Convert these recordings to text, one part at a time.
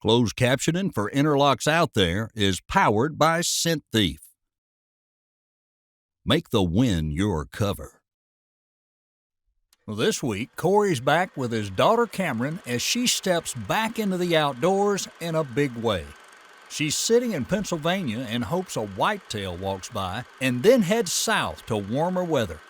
Closed captioning for Interlocks Out There is powered by Scent Thief. Make the wind your cover. Well, this week, Corey's back with his daughter Camryn as she steps back into the outdoors in a big way. She's sitting in Pennsylvania and hopes a whitetail walks by and then heads south to warmer weather.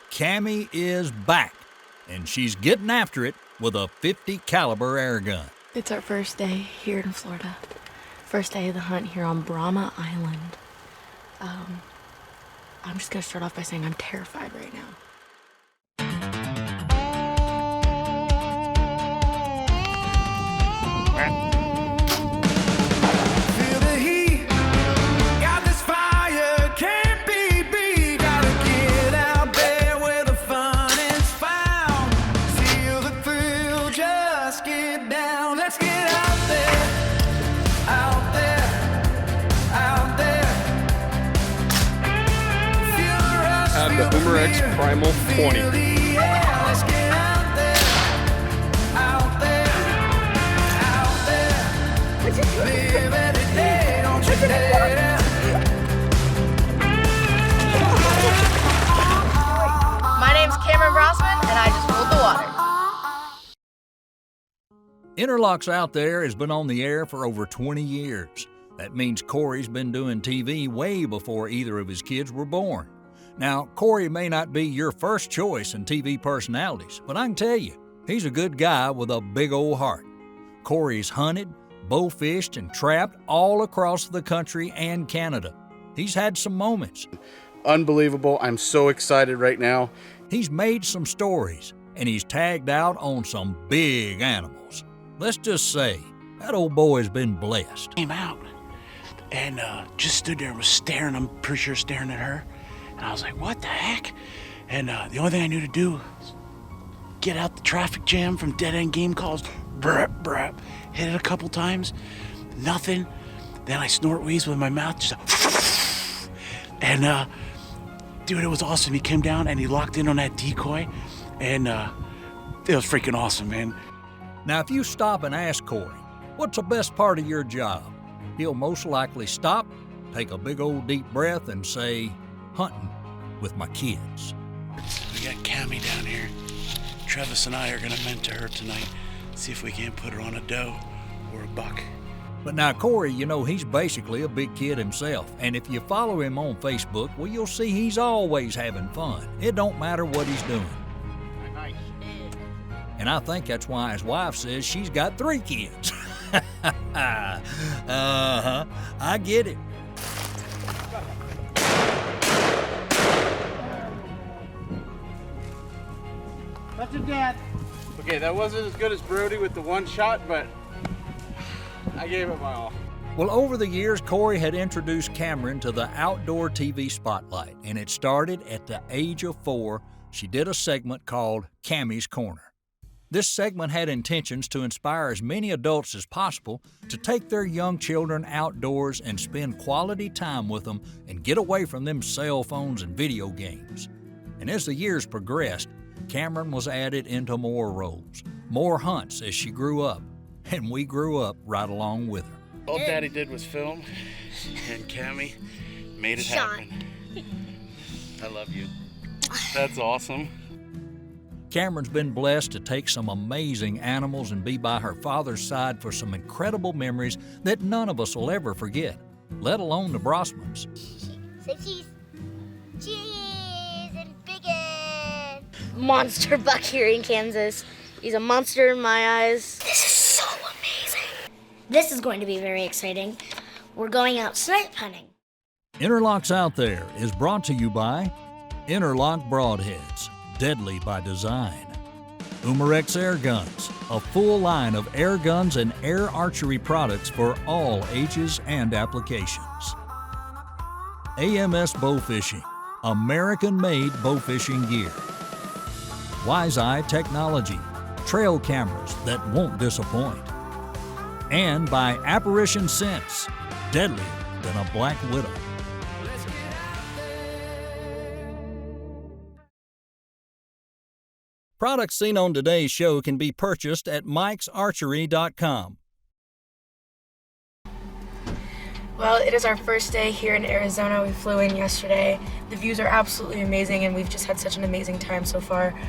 Cammy is back, and she's getting after it with a .50 caliber air gun. It's our first day here in Florida. First day of the hunt here on Brahma Island. I'm just gonna start off by saying I'm terrified right now. Feel the heat, got this fire, can't be beat. Gotta get out there where the fun is found. Feel the thrill, just get down. Let's get out there, out there, out there. Feel the rush, Add feel the Boomer X fear, Primal feel 20. the air. Let's get out there, out there, out there. Live every day, don't you dare. My name's Camryn Brossman, and I just ruled the water. Interlocks Out There has been on the air for over 20 years. That means Corey's been doing TV way before either of his kids were born. Now, Corey may not be your first choice in TV personalities, but I can tell you, he's a good guy with a big old heart. Corey's hunted, bow-fished, and trapped all across the country and Canada. He's had some moments. Unbelievable. I'm so excited right now. He's made some stories, and he's tagged out on some big animals. Let's just say, that old boy's been blessed. Came out and just stood there and was staring. I'm pretty sure staring at her. And I was like, what the heck? And the only thing I knew to do was get out the traffic jam from dead-end game calls. Brap, brap. Hit it a couple times. Nothing. Then I snort wheeze with my mouth. Just and dude, it was awesome. He came down and he locked in on that decoy. And it was freaking awesome, man. Now, if you stop and ask Corey, what's the best part of your job? He'll most likely stop, take a big old deep breath, and say, hunting with my kids. We got Cammy down here. Travis and I are gonna mentor her tonight. See if we can't put her on a doe or a buck. But now, Corey, you know, he's basically a big kid himself. And if you follow him on Facebook, well, you'll see he's always having fun. It don't matter what he's doing. And I think that's why his wife says she's got 3 kids. Uh-huh. I get it. That's your dad. Okay, that wasn't as good as Brody with the one shot, but I gave it my all. Well, over the years, Corey had introduced Camryn to the outdoor TV spotlight, and it started at the age of 4. She did a segment called Cammy's Corner. This segment had intentions to inspire as many adults as possible to take their young children outdoors and spend quality time with them and get away from them cell phones and video games. And as the years progressed, Camryn was added into more roles, more hunts as she grew up, and we grew up right along with her. All Daddy did was film, and Cammy made it happen. I love you. That's awesome. Camryn's been blessed to take some amazing animals and be by her father's side for some incredible memories that none of us will ever forget, let alone the Brossmans. Say cheese. Cheese and bacon. Monster buck here in Kansas. He's a monster in my eyes. This is so amazing. This is going to be very exciting. We're going out snipe hunting. Interlocks Out There is brought to you by Interlock Broadheads, deadly by design. Boomer X Air Guns, a full line of air guns and air archery products for all ages and applications. AMS Bow Fishing, American-made bow fishing gear. Wise Eye Technology, trail cameras that won't disappoint. And by Apparition Scents, deadlier than a black widow. Products seen on today's show can be purchased at mikesarchery.com. Well, it is our first day here in Arizona. We flew in yesterday. The views are absolutely amazing, and we've just had such an amazing time so far.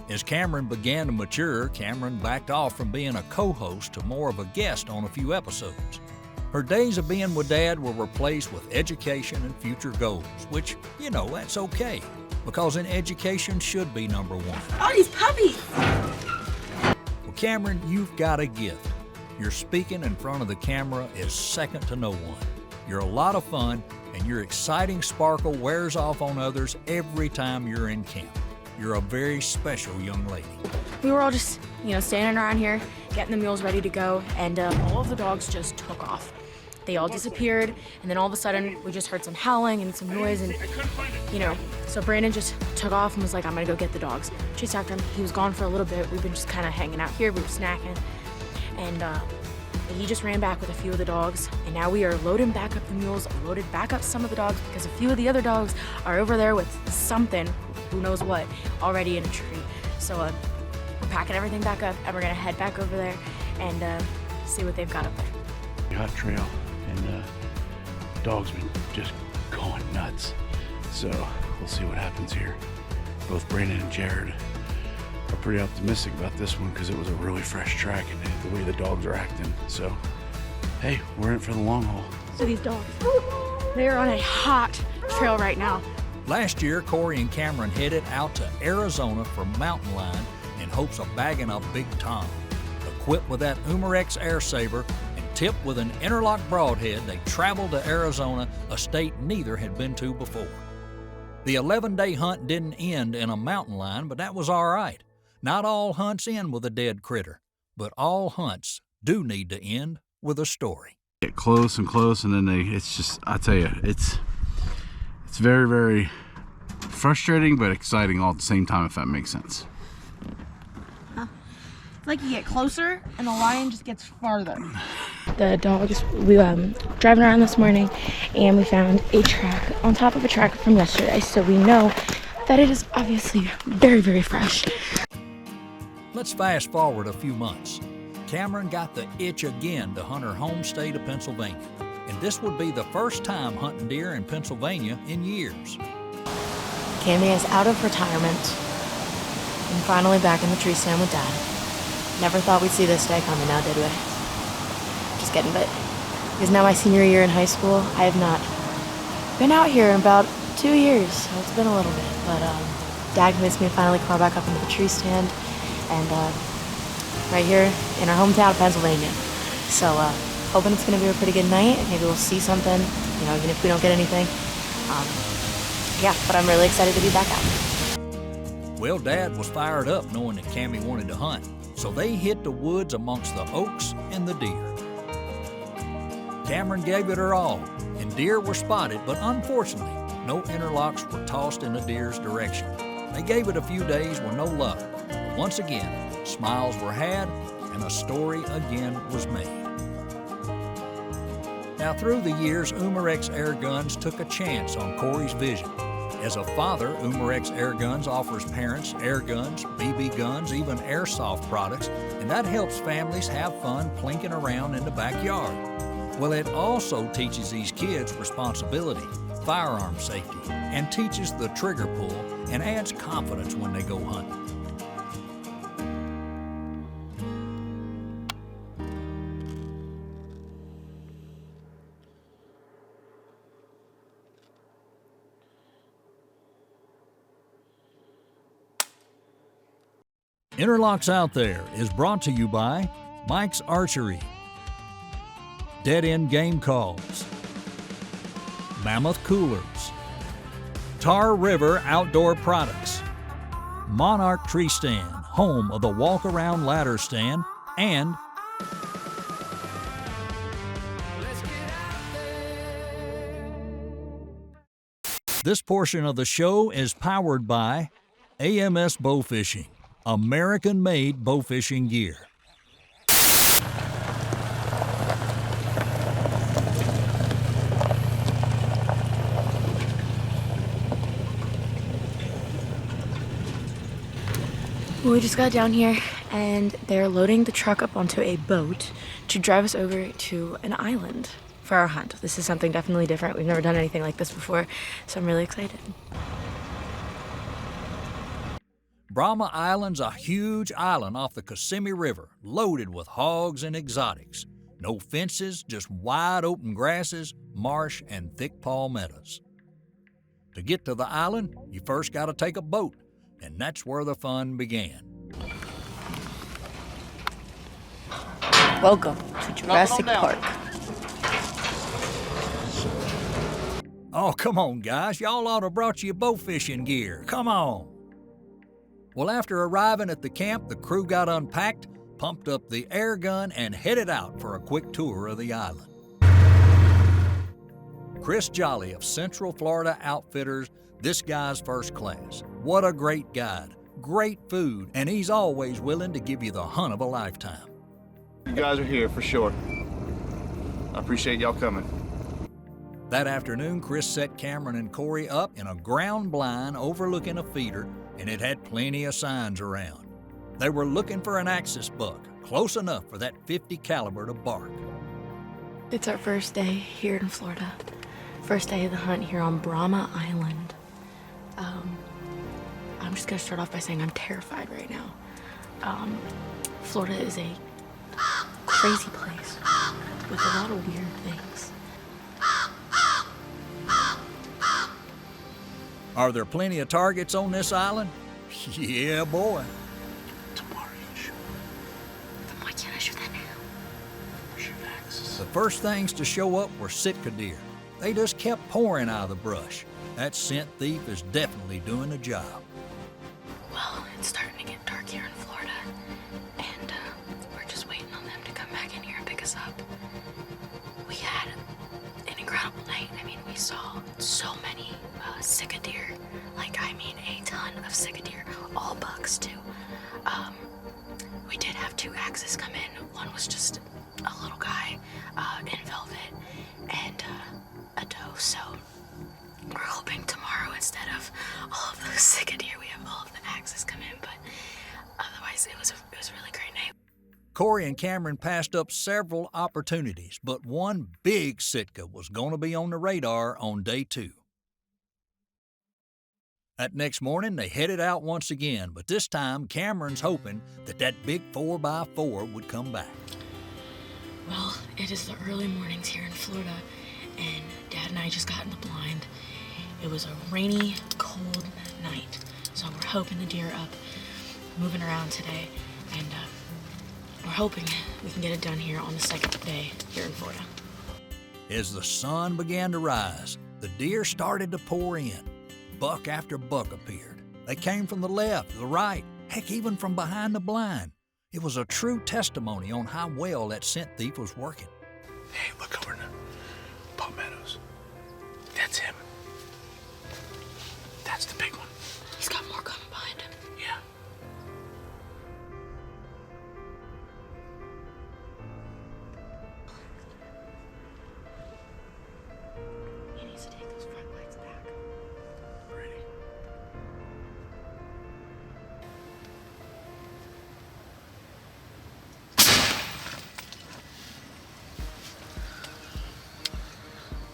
As Camryn began to mature, Camryn backed off from being a co-host to more of a guest on a few episodes. Her days of being with Dad were replaced with education and future goals, which, you know, that's okay, because in education should be number one. Oh, these puppies! Well, Camryn, you've got a gift. Your speaking in front of the camera is second to no one. You're a lot of fun, and your exciting sparkle wears off on others every time you're in camp. You're a very special young lady. We were all just, standing around here, getting the mules ready to go, and all of the dogs just took off. They all disappeared, and then all of a sudden, we just heard some howling and some noise, and, so Brandon just took off and was like, I'm gonna go get the dogs. Chased after him. He was gone for a little bit. We've been just kind of hanging out here. We were snacking, and he just ran back with a few of the dogs, and now we are loading back up the mules, loaded back up some of the dogs, because a few of the other dogs are over there with something, who knows what, already in a tree. So we're packing everything back up, and we're gonna head back over there and see what they've got up there. Hot trail, and dog's been just going nuts. So we'll see what happens here. Both Brandon and Jared are pretty optimistic about this one because it was a really fresh track and the way the dogs are acting. So, hey, we're in it for the long haul. So these dogs, they're on a hot trail right now. Last year, Corey and Camryn headed out to Arizona for mountain lion in hopes of bagging up Big Tom. Equipped with that Umarex Air Saber and tipped with an interlock broadhead, they traveled to Arizona, a state neither had been to before. The 11-day hunt didn't end in a mountain lion, but that was all right. Not all hunts end with a dead critter, but all hunts do need to end with a story. Get close and close, and then it's just, I tell you, it's very, very frustrating but exciting all at the same time, if that makes sense. It's like you get closer and the lion just gets farther. The dogs, we driving around this morning, and we found a track on top of a track from yesterday, so we know that it is obviously very, very fresh. Let's fast forward a few months. Camryn got the itch again to hunt her home state of Pennsylvania, and this would be the first time hunting deer in Pennsylvania in years. Cammy is out of retirement and finally back in the tree stand with Dad. Never thought we'd see this day coming now, did we? Just kidding, but because now my senior year in high school, I have not been out here in about 2 years, so it's been a little bit, but Dad convinced me to finally climb back up into the tree stand, and right here in our hometown of Pennsylvania. So hoping it's gonna be a pretty good night. Maybe we'll see something, even if we don't get anything. Yeah, but I'm really excited to be back out. Well, Dad was fired up knowing that Cammy wanted to hunt, so they hit the woods amongst the oaks and the deer. Camryn gave it her all, and deer were spotted, but unfortunately, no interlocks were tossed in the deer's direction. They gave it a few days with no luck, but once again, smiles were had, and a story again was made. Now, through the years, Umarex Air Guns took a chance on Corey's vision. As a father, Umarex Air Guns offers parents air guns, BB guns, even airsoft products, and that helps families have fun plinking around in the backyard. Well, it also teaches these kids responsibility, firearm safety, and teaches the trigger pull and adds confidence when they go hunting. Interlocks Out There is brought to you by Mike's Archery, Dead End Game Calls, Mammoth Coolers, Tar River Outdoor Products, Monarch Tree Stand, home of the walk-around ladder stand, and this portion of the show is powered by AMS Bow Fishing, American-made bow fishing gear. We just got down here, and they're loading the truck up onto a boat to drive us over to an island for our hunt. This is something definitely different. We've never done anything like this before, so I'm really excited. Brahma Island's a huge island off the Kissimmee River, loaded with hogs and exotics. No fences, just wide open grasses, marsh, and thick palmettos. To get to the island, you first got to take a boat, and that's where the fun began. Welcome to Jurassic Park. Oh, come on, guys. Y'all ought to have brought you bow fishing gear. Come on. Well, after arriving at the camp, the crew got unpacked, pumped up the air gun, and headed out for a quick tour of the island. Chris Jolly of Central Florida Outfitters, this guy's first class. What a great guide, great food, and he's always willing to give you the hunt of a lifetime. You guys are here for sure. I appreciate y'all coming. That afternoon, Chris set Camryn and Corey up in a ground blind overlooking a feeder, and it had plenty of signs around. They were looking for an axis buck, close enough for that .50 caliber to bark. It's our first day here in Florida. First day of the hunt here on Brahma Island. I'm just gonna start off by saying I'm terrified right now. Florida is a crazy place with a lot of weird things. Are there plenty of targets on this island? Yeah, boy. Tomorrow you shoot. Then why can't I shoot that now? Shoot axes. The first things to show up were Sitka deer. They just kept pouring out of the brush. That scent thief is definitely doing the job. Well, it's starting to get dark here in Florida, and we're just waiting on them to come back in here and pick us up. We had an incredible night. I mean, we saw so many Sitka deer. A ton of Sitka deer, all bucks too. We did have 2 axes come in. One was just a little guy in velvet and a doe. So we're hoping tomorrow, instead of all of those Sitka deer, we have all of the axes come in. But otherwise, it was a really great night. Corey and Camryn passed up several opportunities, but one big Sitka was going to be on the radar on day 2. That next morning, they headed out once again, but this time Camryn's hoping that big 4x4 would come back. Well, it is the early mornings here in Florida, and Dad and I just got in the blind. It was a rainy, cold night, so we're hoping the deer are up, moving around today, and we're hoping we can get it done here on the second day here in Florida. As the sun began to rise, the deer started to pour in. Buck after buck appeared. They came from the left, the right, heck, even from behind the blind. It was a true testimony on how well that scent thief was working. Hey, look over in the palmettos. That's him. That's the big one. He's got more coming behind him. Yeah. He needs to take those front lights back. Ready.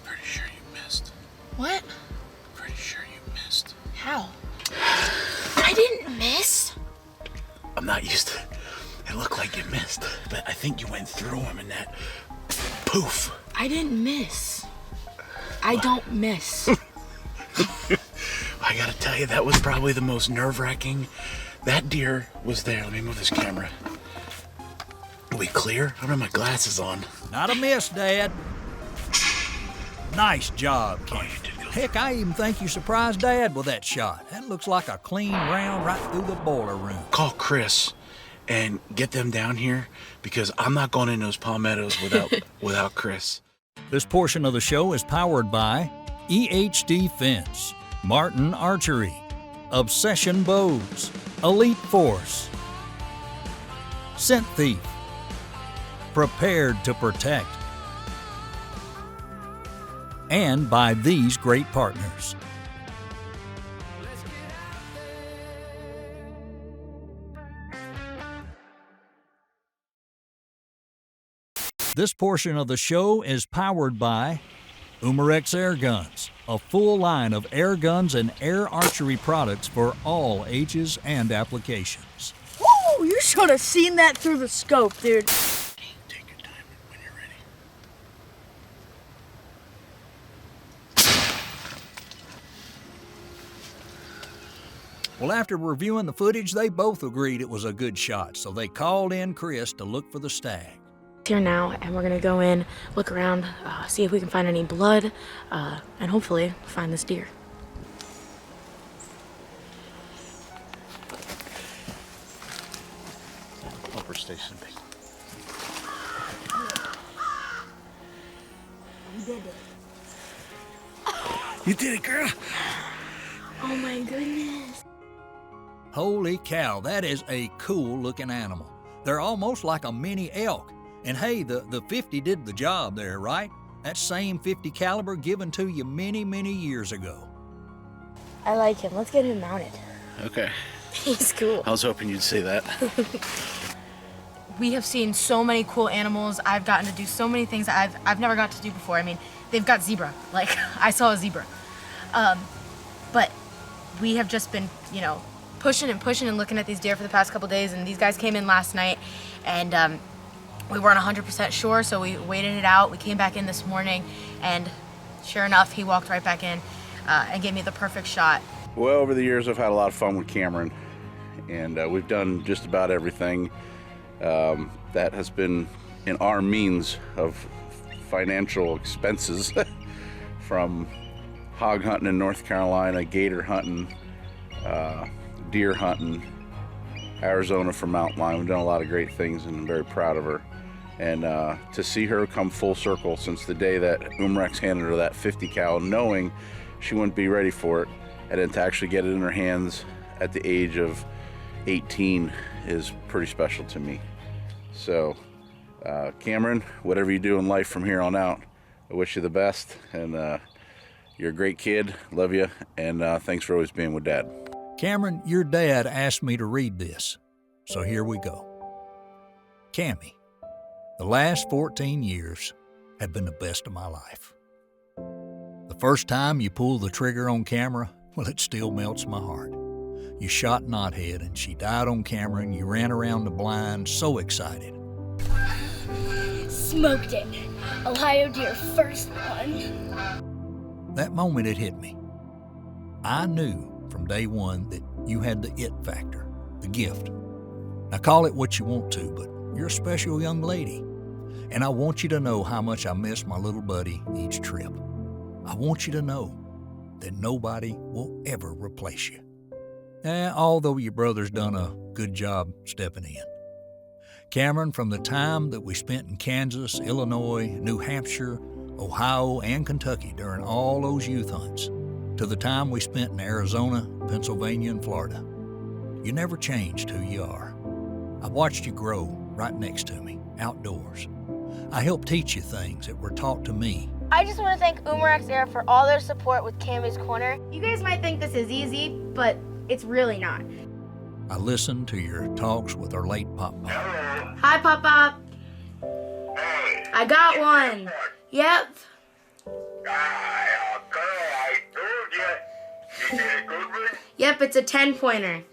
Pretty sure you missed. What? Pretty sure you missed. How? I didn't miss. I'm not used to it. It looked like you missed, but I think you went through him in that poof. I didn't miss. I don't miss. I gotta tell you, that was probably the most nerve-wracking. That deer was there. Let me move this camera. Are we clear? I don't have my glasses on. Not a miss, Dad. Nice job, Ken. Oh, you did good. Heck, I even think you surprised Dad with that shot. That looks like a clean round right through the boiler room. Call Chris and get them down here, because I'm not going in those palmettos without Chris. This portion of the show is powered by EHD Fence, Martin Archery, Obsession Bows, Elite Force, Scent Thief, Prepared to Protect, and by these great partners. This portion of the show is powered by Umarex Air Guns, a full line of air guns and air archery products for all ages and applications. Woo! You should have seen that through the scope, dude. Take your time when you're ready. Well, after reviewing the footage, they both agreed it was a good shot, so they called in Chris to look for the stag. Here now, and we're gonna go in, look around, see if we can find any blood, and hopefully find this deer. Upper station. You did it. You did it, girl. Oh my goodness. Holy cow, that is a cool looking animal. They're almost like a mini elk. And hey, the 50 did the job there, right? That same 50 caliber given to you many, many years ago. I like him. Let's get him mounted. Okay. He's cool. I was hoping you'd say that. We have seen so many cool animals. I've gotten to do so many things that I've never got to do before. I mean, they've got zebra. Like, I saw a zebra. But we have just been, pushing and looking at these deer for the past couple days, and these guys came in last night, and we weren't 100% sure, so we waited it out. We came back in this morning, and sure enough, he walked right back in and gave me the perfect shot. Well, over the years, I've had a lot of fun with Camryn, and we've done just about everything that has been in our means of financial expenses, from hog hunting in North Carolina, gator hunting, deer hunting, Arizona for mountain lion. We've done a lot of great things, and I'm very proud of her. And to see her come full circle since the day that Umarex handed her that 50 cal, knowing she wouldn't be ready for it, and then to actually get it in her hands at the age of 18 is pretty special to me. So, Camryn, whatever you do in life from here on out, I wish you the best, and you're a great kid, love you, and thanks for always being with Dad. Camryn, your dad asked me to read this, so here we go. Cammy, the last 14 years have been the best of my life. The first time you pulled the trigger on camera, well, it still melts my heart. You shot Knothead and she died on camera, and you ran around the blind so excited. Smoked it. Ohio deer, first one. That moment it hit me. I knew from day one that you had the it factor, the gift. Now call it what you want to, but you're a special young lady. And I want you to know how much I miss my little buddy each trip. I want you to know that nobody will ever replace you. Although your brother's done a good job stepping in. Camryn, from the time that we spent in Kansas, Illinois, New Hampshire, Ohio, and Kentucky during all those youth hunts, to the time we spent in Arizona, Pennsylvania, and Florida, you never changed who you are. I watched you grow right next to me, outdoors. I helped teach you things that were taught to me. I just want to thank Umarex Air for all their support with Cammy's Corner. You guys might think this is easy, but it's really not. I listened to your talks with our late Pop-Pop. Hi, Pop-Pop. Hey. I got one. Yep. I told you. You did a good one? Yep, it's a 10-pointer.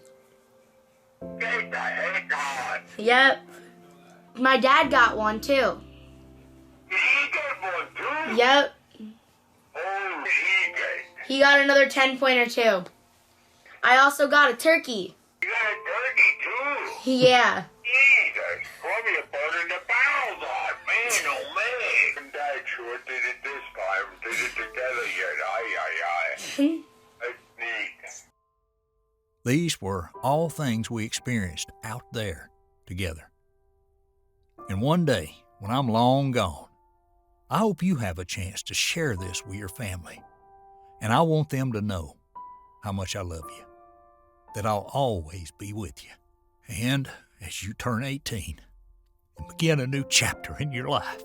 Get the heck on. Yep. My dad got one, too. He got one too? Yep. Oh, he did. He got another 10-pointer, too. I also got a turkey. You got a turkey too? Yeah. Jesus, probably a butter in the bowels on. Man, oh man. And Dad sure did it this time. Did it together yet. Aye. That's neat. These were all things we experienced out there together. And one day, when I'm long gone, I hope you have a chance to share this with your family. And I want them to know how much I love you, that I'll always be with you. And as you turn 18 and begin a new chapter in your life,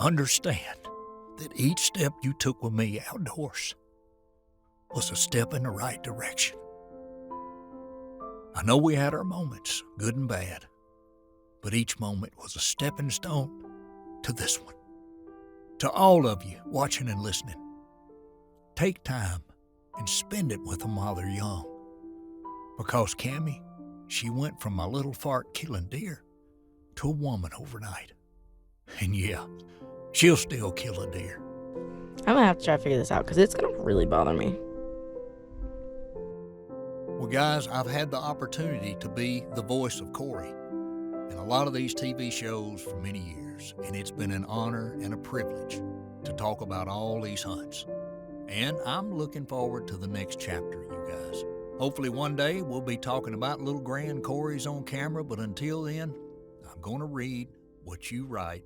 understand that each step you took with me outdoors was a step in the right direction. I know we had our moments, good and bad, but each moment was a stepping stone to this one. To all of you watching and listening, take time and spend it with them while they're young. Because Cammy, she went from a little fart killing deer to a woman overnight. And yeah, she'll still kill a deer. I'm gonna have to try to figure this out because it's gonna really bother me. Well, guys, I've had the opportunity to be the voice of Corey in a lot of these TV shows for many years, and it's been an honor and a privilege to talk about all these hunts. And I'm looking forward to the next chapter, you guys. Hopefully one day we'll be talking about little grand Corey's on camera, but until then, I'm going to read what you write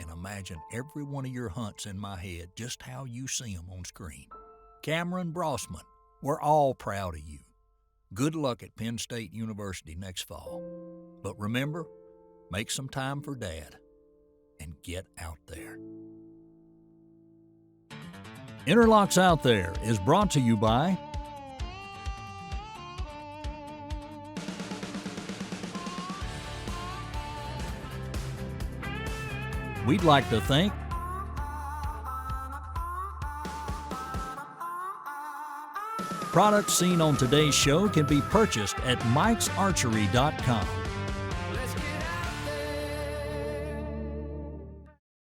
and imagine every one of your hunts in my head, just how you see them on screen. Camryn Brossman, we're all proud of you. Good luck at Penn State University next fall. But remember, make some time for Dad and get out there. Interlocks Out There is brought to you by we'd like to thank products seen on today's show can be purchased at mikesarchery.com.